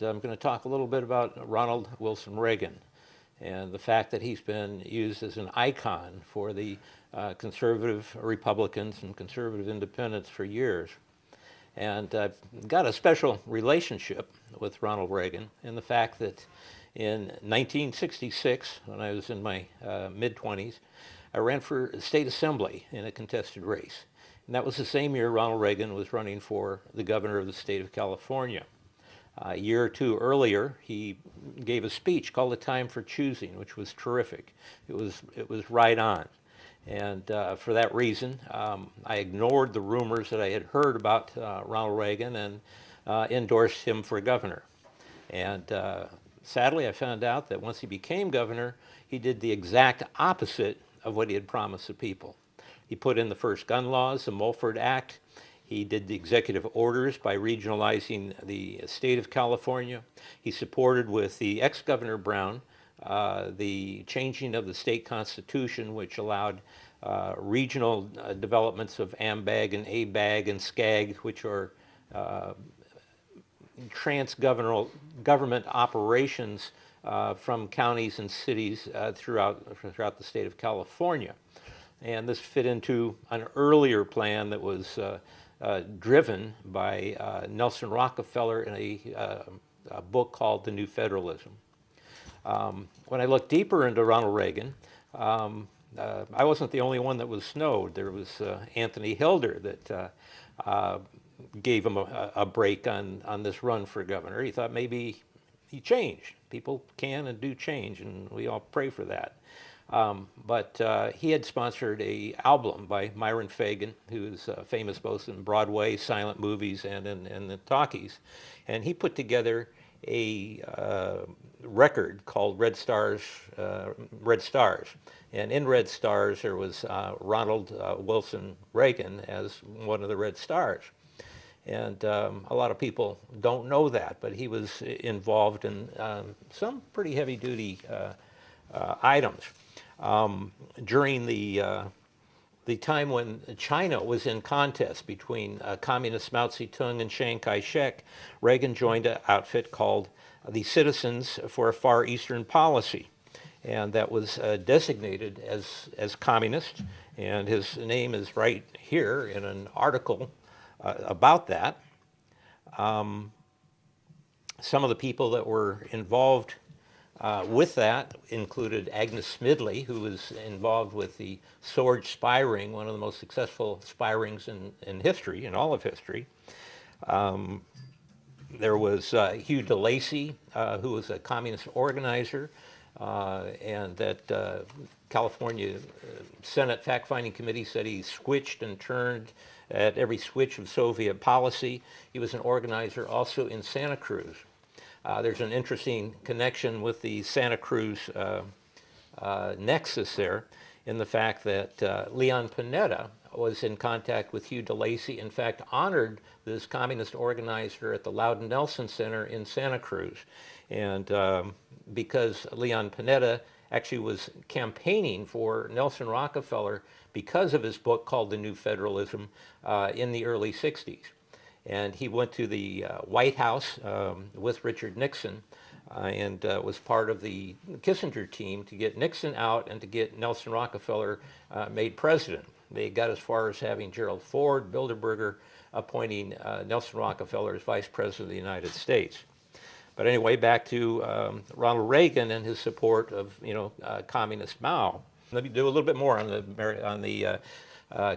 and I'm going to talk a little bit about Ronald Wilson Reagan and the fact that he's been used as an icon for the conservative Republicans and conservative independents for years. And I've got a special relationship with Ronald Reagan in the fact that in 1966, when I was in my mid-20s, I ran for state assembly in a contested race. And that was the same year Ronald Reagan was running for the governor of the state of California. A year or two earlier, he gave a speech called "The Time for Choosing," which was terrific. It was right on. And for that reason, I ignored the rumors that I had heard about Ronald Reagan and endorsed him for governor. And sadly, I found out that once he became governor, he did the exact opposite of what he had promised the people. He put in the first gun laws, the Mulford Act. He did the executive orders by regionalizing the state of California. He supported with the ex-Governor Brown the changing of the state constitution, which allowed regional developments of AMBAG and ABAG and SCAG, which are trans-government operations from counties and cities throughout the state of California. And this fit into an earlier plan that was driven by Nelson Rockefeller in a book called The New Federalism. When I looked deeper into Ronald Reagan, I wasn't the only one that was snowed. There was Anthony Hilder that gave him a break on this run for governor. He thought maybe he changed. People can and do change, and we all pray for that. But he had sponsored an album by Myron Fagan, who is famous both in Broadway, silent movies, and in the talkies. And he put together a record called Red Stars. And in Red Stars, there was Ronald Wilson Reagan as one of the Red Stars. And a lot of people don't know that, but he was involved in some pretty heavy-duty items. During the time when China was in contest between communist Mao Zedong and Chiang Kai-shek, Reagan joined an outfit called the Citizens for a Far Eastern Policy, and that was designated as communist, and his name is right here in an article about that. Some of the people that were involved with that included Agnes Smidley, who was involved with the Sorge spy ring, one of the most successful spy rings in history, in all of history. There was Hugh DeLacy, who was a communist organizer, and that California Senate fact-finding committee said he switched and turned at every switch of Soviet policy. He was an organizer also in Santa Cruz. There's an interesting connection with the Santa Cruz nexus there in the fact that Leon Panetta was in contact with Hugh DeLacy, in fact honored this communist organizer at the Loudon Nelson Center in Santa Cruz. And because Leon Panetta actually was campaigning for Nelson Rockefeller because of his book called The New Federalism in the early 60s. And he went to the White House with Richard Nixon and was part of the Kissinger team to get Nixon out and to get Nelson Rockefeller made president. They got as far as having Gerald Ford, Bilderberger, appointing Nelson Rockefeller as vice president of the United States. But anyway, back to Ronald Reagan and his support of communist Mao. Let me do a little bit more on the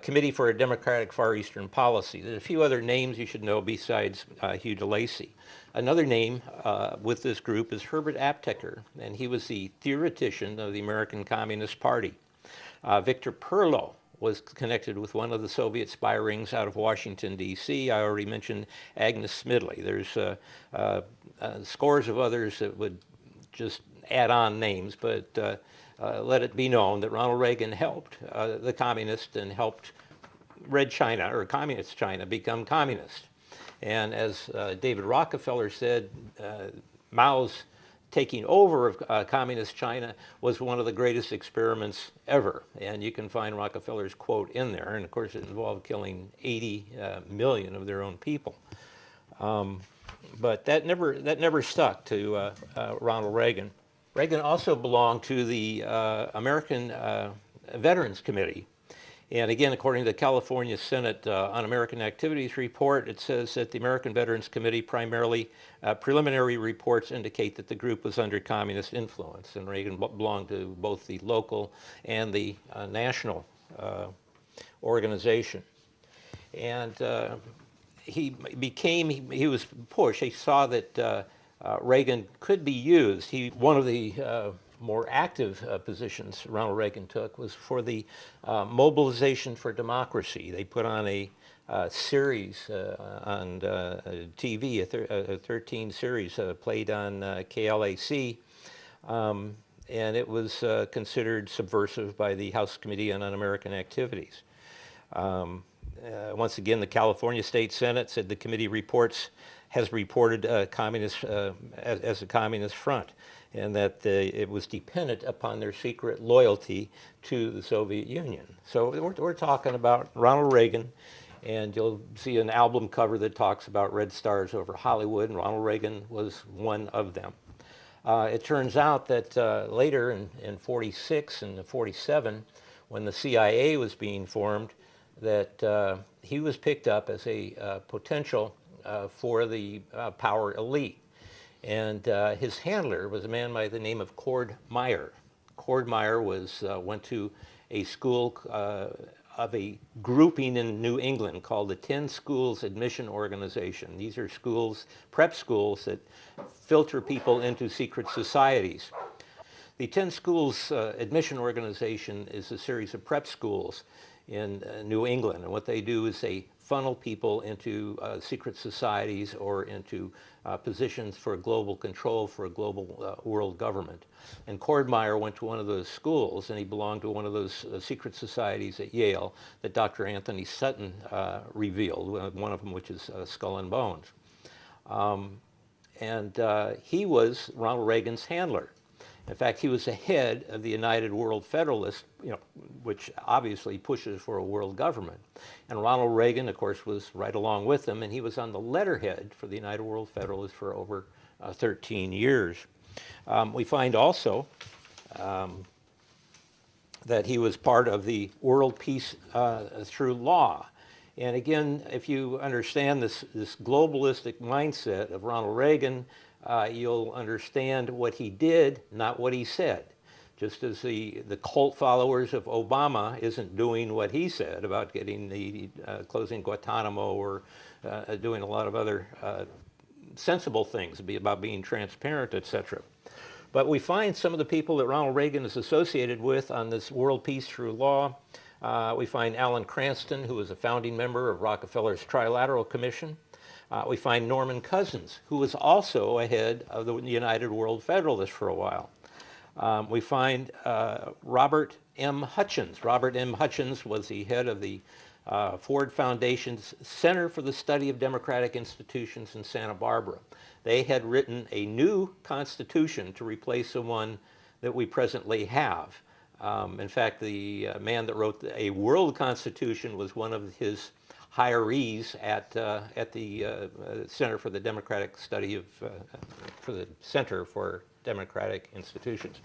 Committee for a Democratic Far Eastern Policy. There's a few other names you should know besides Hugh DeLacy. Another name with this group is Herbert Apteker, and he was the theoretician of the American Communist Party. Victor Perlo was connected with one of the Soviet spy rings out of Washington, D.C. I already mentioned Agnes Smidley. There's scores of others that would just add on names, but let it be known that Ronald Reagan helped the communists and helped Red China, or Communist China, become communist. And as David Rockefeller said, Mao's taking over of communist China was one of the greatest experiments ever. And you can find Rockefeller's quote in there. And of course, it involved killing 80 million of their own people. But that never stuck to Ronald Reagan. Reagan also belonged to the American Veterans Committee. And again, according to the California Senate Un-American Activities Report, it says that the American Veterans Committee primarily, preliminary reports indicate that the group was under communist influence, and Reagan belonged to both the local and the national organization. And he was pushed. He saw that Reagan could be used. One of the more active positions Ronald Reagan took was for the Mobilization for Democracy. They put on a series on TV, a 13 series played on KLAC, and it was considered subversive by the House Committee on Un-American Activities. Once again, the California State Senate said the committee has reported communist as a communist front, and that it was dependent upon their secret loyalty to the Soviet Union. So we're talking about Ronald Reagan, and you'll see an album cover that talks about red stars over Hollywood, and Ronald Reagan was one of them. It turns out that later in 46 and 47, when the CIA was being formed, that he was picked up as a potential for the power elite. And his handler was a man by the name of Cord Meyer. Cord Meyer went to a school of a grouping in New England called the 10 Schools Admission Organization. These are schools, prep schools, that filter people into secret societies. The 10 Schools Admission Organization is a series of prep schools in New England, and what they do is they funnel people into secret societies or into positions for global control for a global world government. And Cord Meyer went to one of those schools, and he belonged to one of those secret societies at Yale that Dr. Anthony Sutton revealed, one of them which is Skull and Bones. He was Ronald Reagan's handler. In fact, he was the head of the United World Federalists, which obviously pushes for a world government. And Ronald Reagan, of course, was right along with them, and he was on the letterhead for the United World Federalists for over 13 years. We find also that he was part of the World Peace Through Law. And again, if you understand this globalistic mindset of Ronald Reagan, you'll understand what he did, not what he said. Just as the cult followers of Obama isn't doing what he said about getting the closing Guantanamo or doing a lot of other sensible things about being transparent, etc. But we find some of the people that Ronald Reagan is associated with on this World Peace Through Law. We find Alan Cranston, who was a founding member of Rockefeller's Trilateral Commission. We find Norman Cousins, who was also a head of the United World Federalists for a while. We find Robert M. Hutchins. Robert M. Hutchins was the head of the Ford Foundation's Center for the Study of Democratic Institutions in Santa Barbara. They had written a new constitution to replace the one that we presently have. In fact, the man that wrote a world constitution was one of his hirees at the Center for the Democratic Study of, for the Center for Democratic Institutions.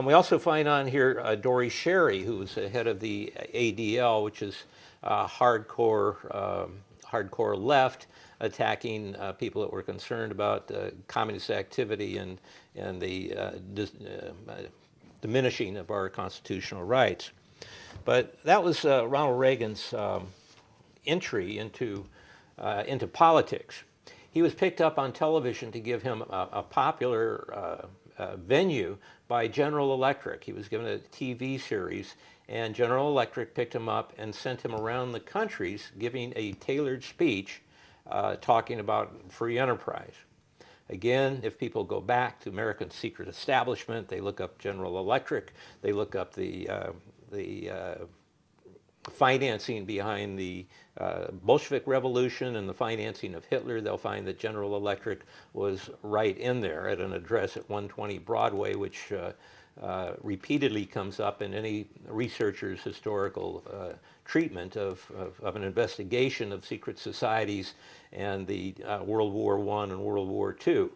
We also find on here Dory Sherry, who was the head of the ADL, which is hardcore left, attacking people that were concerned about communist activity and the diminishing of our constitutional rights. But that was Ronald Reagan's entry into politics. He was picked up on television to give him a popular venue by General Electric. He was given a TV series, and General Electric picked him up and sent him around the countries giving a tailored speech talking about free enterprise. Again, if people go back to American secret establishment, they look up General Electric, they look up the financing behind the Bolshevik Revolution and the financing of Hitler, they'll find that General Electric was right in there at an address at 120 Broadway, which repeatedly comes up in any researcher's historical treatment of an investigation of secret societies and the World War I and World War II,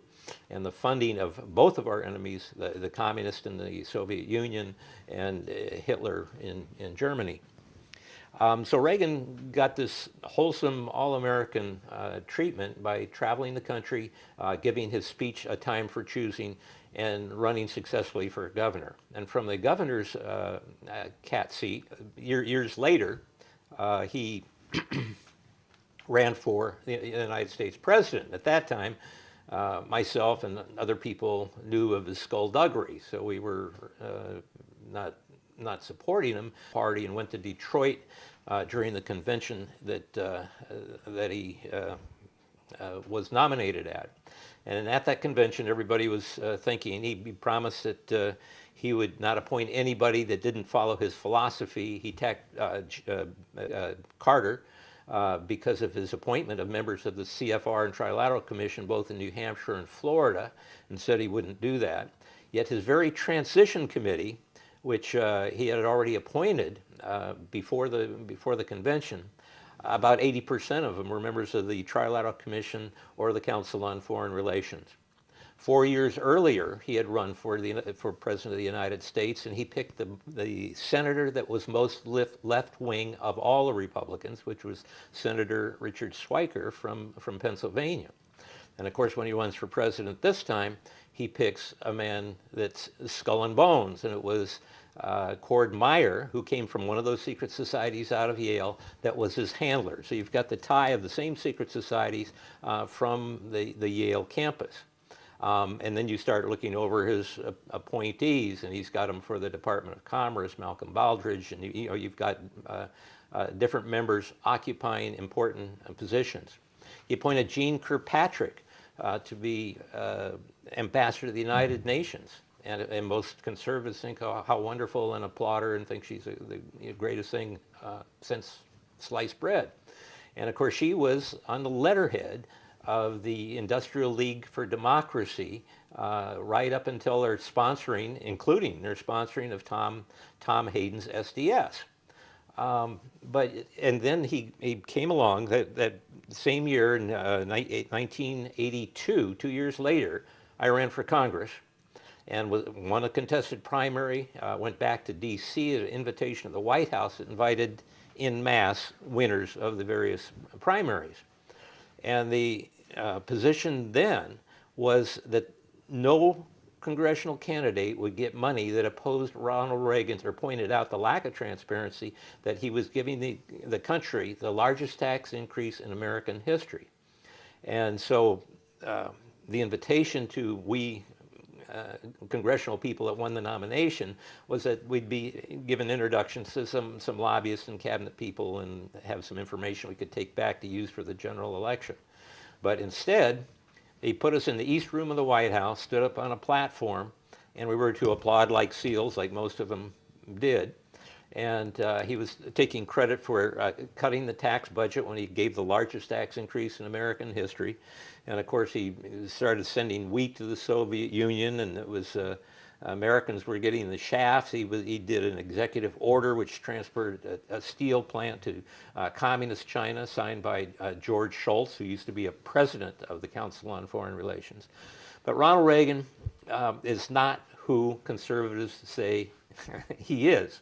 and the funding of both of our enemies, the communists in the Soviet Union and Hitler in Germany. So Reagan got this wholesome, all-American treatment by traveling the country, giving his speech a time for choosing, and running successfully for governor. And from the governor's cat seat, years later, he ran for the United States president. At that time, myself and other people knew of his skullduggery, so we were not supporting him. Party, and went to Detroit during the convention that he was nominated at. And at that convention, everybody was thinking he promised that he would not appoint anybody that didn't follow his philosophy. He attacked Carter because of his appointment of members of the CFR and Trilateral Commission, both in New Hampshire and Florida, and said he wouldn't do that. Yet his very transition committee, which he had already appointed before the convention, about 80% of them were members of the Trilateral Commission or the Council on Foreign Relations. 4 years earlier, he had run for President of the United States, and he picked the senator that was most left-wing of all the Republicans, which was Senator Richard Schweiker from Pennsylvania. And of course, when he runs for president this time, he picks a man that's skull and bones, and it was Cord Meyer, who came from one of those secret societies out of Yale, that was his handler. So you've got the tie of the same secret societies from the Yale campus. And then you start looking over his appointees, and he's got them for the Department of Commerce, Malcolm Baldrige, and you've got different members occupying important positions. He appointed Jeane Kirkpatrick to be ambassador to the United Nations. And most conservatives think, oh, how wonderful, and applaud her and think she's the greatest thing since sliced bread. And of course, she was on the letterhead of the Industrial League for Democracy right up until their sponsoring, including their sponsoring of Tom Hayden's SDS. And then he came along that same year in 1982, 2 years later. I ran for Congress and won a contested primary, went back to D.C. at an invitation of the White House that invited en masse winners of the various primaries. And the position then was that no congressional candidate would get money that opposed Ronald Reagan, or pointed out the lack of transparency, that he was giving the country the largest tax increase in American history. And so the invitation to congressional people that won the nomination was that we'd be given introductions to some lobbyists and cabinet people and have some information we could take back to use for the general election. But instead, he put us in the East Room of the White House, stood up on a platform, and we were to applaud like seals, like most of them did. And he was taking credit for cutting the tax budget when he gave the largest tax increase in American history. And of course, he started sending wheat to the Soviet Union, and it was Americans were getting the shafts. He did an executive order which transferred a steel plant to communist China, signed by George Shultz, who used to be a president of the Council on Foreign Relations. But Ronald Reagan is not who conservatives say he is.